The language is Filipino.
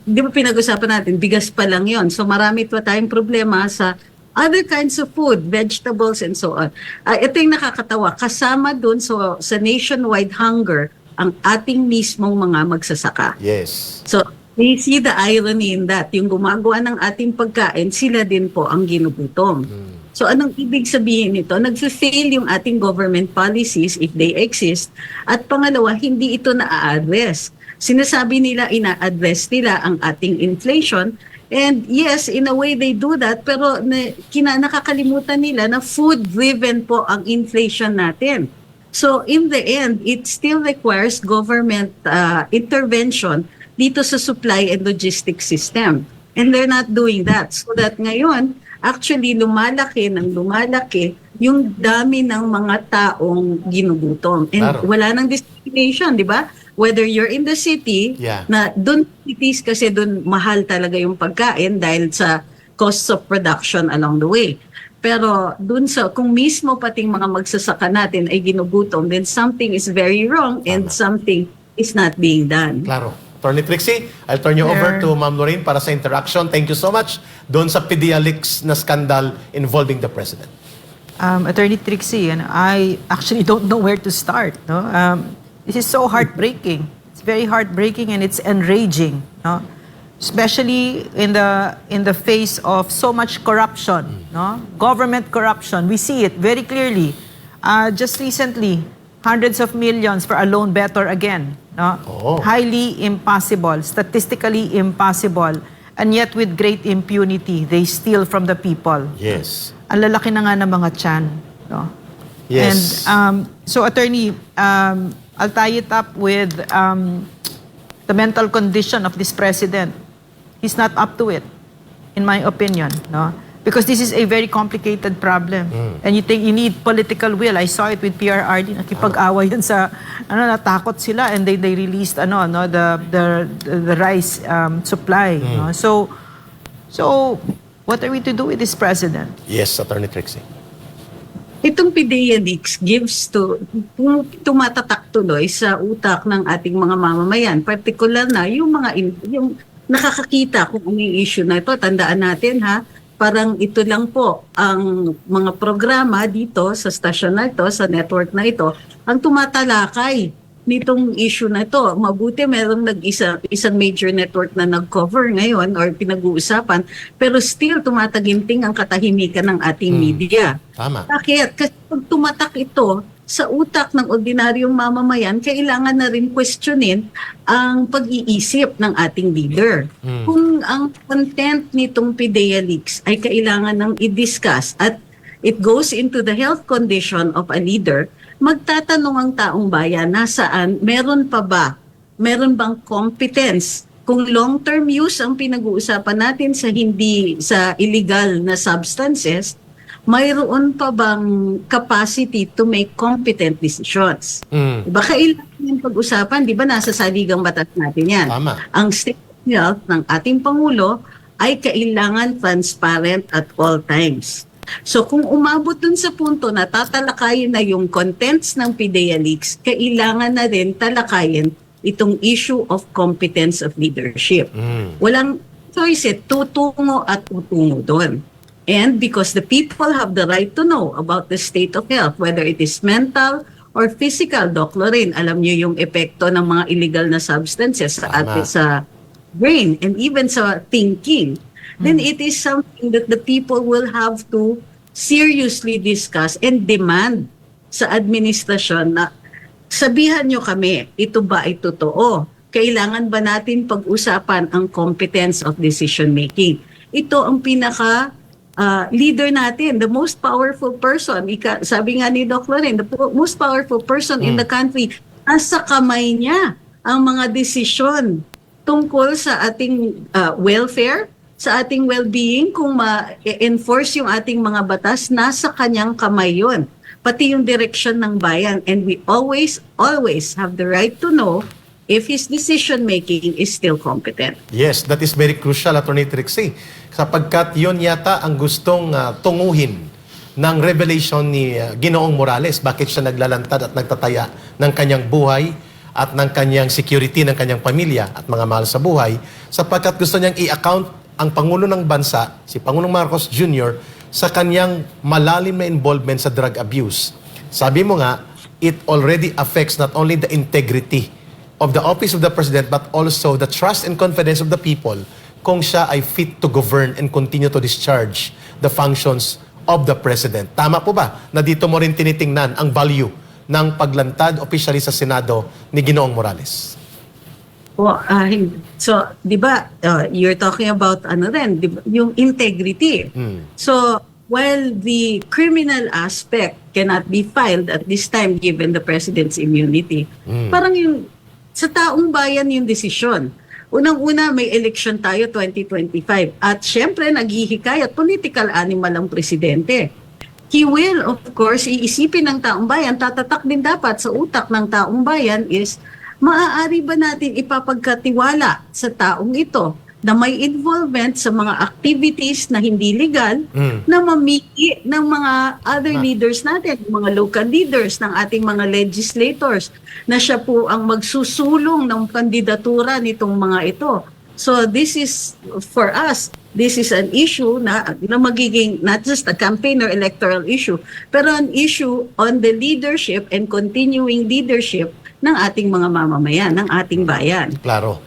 di ba pinag-usapan natin, bigas pa lang yon. So marami pa tayong problema sa other kinds of food, vegetables and so on. Ito yung nakakatawa. Kasama dun sa nationwide hunger ang ating mismong mga magsasaka. Yes. So, we see the irony in that. Yung gumagawa ng ating pagkain, sila din po ang ginugutom. So, anong ibig sabihin nito? Nag-fail yung ating government policies if they exist. At pangalawa, hindi ito na-address. Sinasabi nila, ina-address nila ang ating inflation. And yes, in a way they do that, pero nakakalimutan nila na food-driven po ang inflation natin. So in the end, it still requires government intervention dito sa supply and logistics system. And they're not doing that. So that ngayon, actually lumalaki yung dami ng mga taong ginugutom. And Claro. wala nang discrimination, di ba? Whether you're in the city, na doon cities kasi doon mahal talaga yung pagkain dahil sa costs of production along the way. Pero dun kung mismo pating mga magsasaka natin ay ginugutom, then something is very wrong and something is not being done. Claro. Attorney Trixie, I'll turn you over to Ma'am Lorraine para sa interaction. Thank you so much doon sa PedeaLeaks na scandal involving the President. Attorney Trixie, and I actually don't know where to start. No? This is so heartbreaking. It's very heartbreaking and it's enraging. No? Especially in the face of so much corruption, no? Government corruption. We see it very clearly. Just recently, hundreds of millions for a loan better again. No? Highly impossible, statistically impossible, and yet with great impunity, they steal from the people. Yes. Ang lalaki na nga ng mga tiyan. No? Yes. And so, Attorney, I'll tie it up with the mental condition of this president. He's not up to it, in my opinion, no? Because this is a very complicated problem. And you need political will. I saw it with PRRD. Nakipag-away yan sa, natakot sila and they released, the rice supply. No? So, what are we to do with this president? Yes, Attorney Trixie. Itong PedeaLeaks tumatatak tuloy sa utak ng ating mga mamamayan. Particular na yung yung nakakakita kung ano yung issue na ito. Tandaan natin parang ito lang po ang mga programa dito sa stasyon na ito, sa network na ito, ang tumatalakay nitong issue na ito. Mabuti merong isang major network na nag-cover ngayon or pinag-uusapan, pero still tumataginting ang katahimikan ng ating media. Tama. Bakit? Kasi pag tumatak ito sa utak ng ordinaryong mamamayan, kailangan na rin questionin ang pag-iisip ng ating leader. Kung ang content nitong PedeaLeaks ay kailangan ng i-discuss at it goes into the health condition of a leader, magtatanong ang taong bayan nasaan, meron bang competence? Kung long-term use ang pinag-uusapan natin sa illegal na substances, mayroon pa bang capacity to make competent decisions? Diba kailangan yung pag-usapan, di ba nasa saligang batas natin yan? Tama. Ang state of health ng ating Pangulo ay kailangan transparent at all times. So kung umabot dun sa punto na tatalakayin na yung contents ng PedeaLeaks, kailangan na rin talakayin itong issue of competence of leadership. Walang choice, tutungo at utungo doon. And because the people have the right to know about the state of health, whether it is mental or physical, Doc Lorraine, alam niyo yung epekto ng mga illegal na substances sa brain and even sa thinking, then it is something that the people will have to seriously discuss and demand sa administrasyon na sabihan nyo kami, ito ba ay totoo? Kailangan ba natin pag-usapan ang competence of decision making? Ito ang pinaka leader natin, the most powerful person. Sabi nga ni Doc Lorraine, the most powerful person in the country, nasa kamay niya ang mga desisyon tungkol sa ating welfare, sa ating well-being. Kung ma-enforce yung ating mga batas, nasa kanyang kamay yun. Pati yung direction ng bayan. And we always have the right to know if his decision-making is still competent. Yes, that is very crucial, Attorney Trixie. Sapagkat yun yata ang gustong tunguhin ng revelation ni Ginoong Morales. Bakit siya naglalantad at nagtataya ng kanyang buhay at ng kanyang security ng kanyang pamilya at mga mahal sa buhay sapagkat gusto niyang i-account ang Pangulo ng Bansa, si Pangulong Marcos Jr., sa kanyang malalim na involvement sa drug abuse. Sabi mo nga, it already affects not only the integrity of the office of the President but also the trust and confidence of the people kung siya ay fit to govern and continue to discharge the functions of the President. Tama po ba na dito mo rin tinitingnan ang value ng paglantad officially sa Senado ni Ginoong Morales? So, di ba, you're talking about di ba, yung integrity. So, while the criminal aspect cannot be filed at this time given the President's immunity, parang yung sa taong bayan yung desisyon. Unang-una, may election tayo 2025. At syempre, naghihikayat, political animal ang Presidente. He will, of course, iisipin ng taong bayan, tatatak din dapat sa utak ng taong bayan is, maaari ba natin ipapagkatiwala sa taong ito na may involvement sa mga activities na hindi legal na mamili ng mga other leaders natin, mga local leaders ng ating mga legislators na siya po ang magsusulong ng kandidatura nitong mga ito. So this is, for us, this is an issue na magiging not just a campaign or electoral issue, pero an issue on the leadership and continuing leadership ng ating mga mamamayan, ng ating bayan. Klaro.